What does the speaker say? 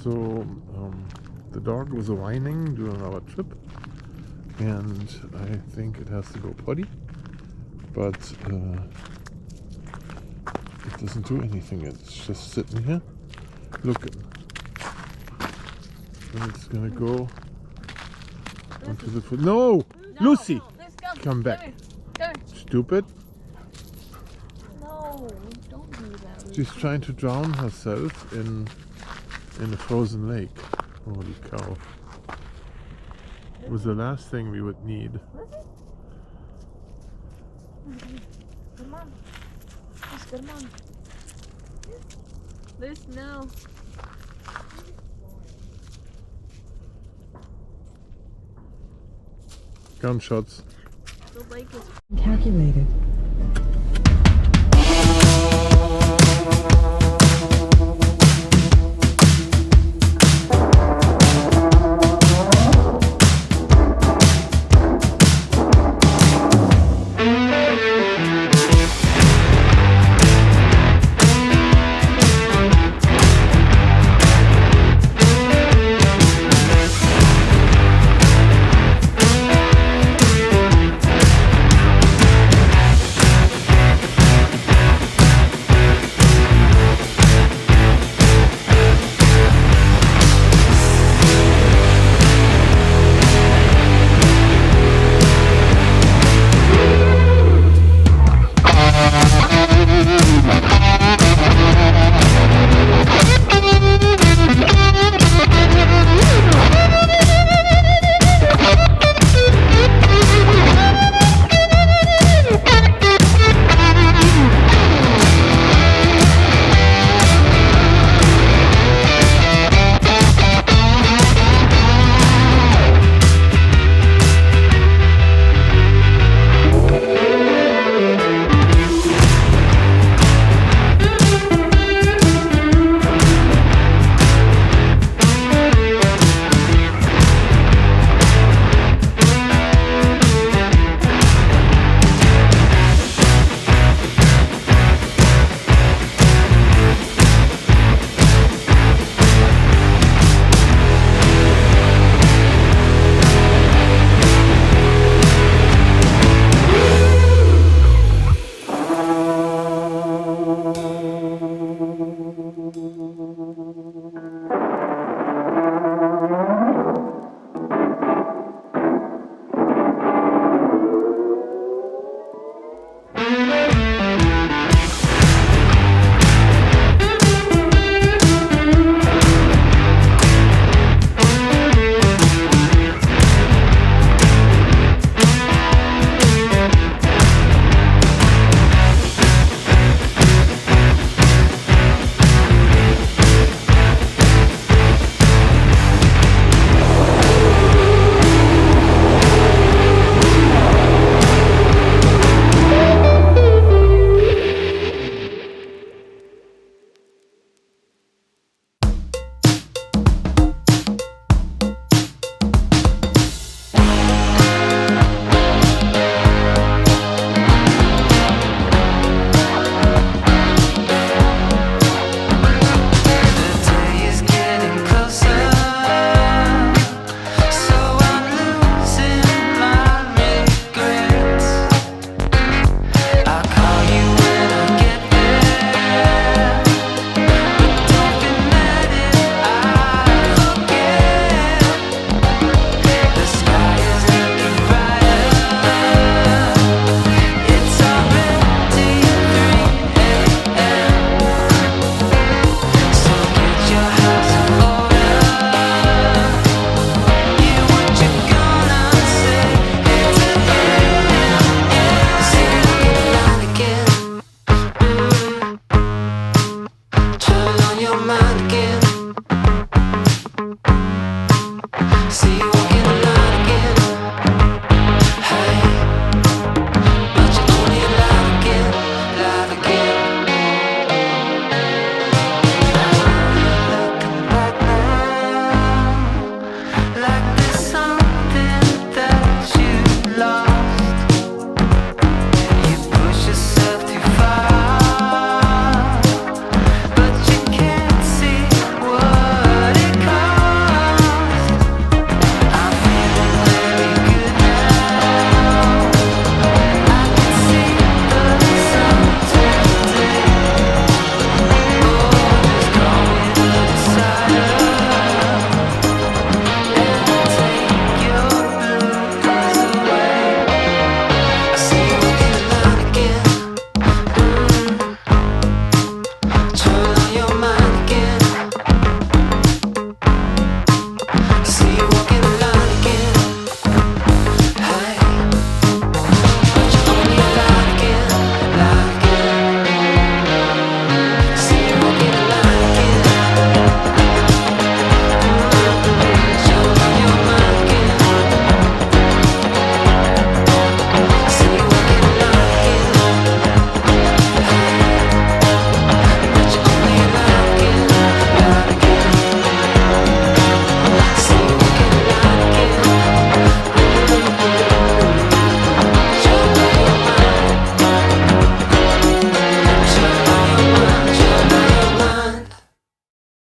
So the dog was whining during our trip, and I think it has to go potty, but it doesn't do anything. It's just sitting here looking, and it's gonna go onto the foot. No, Lucy, let's go. come back. Come Stupid. No, don't do that. She's trying to drown herself in a frozen lake. Holy cow. It was the last thing we would need. Come on. Just come on. Liz, no. Gunshots. The lake is Calculated.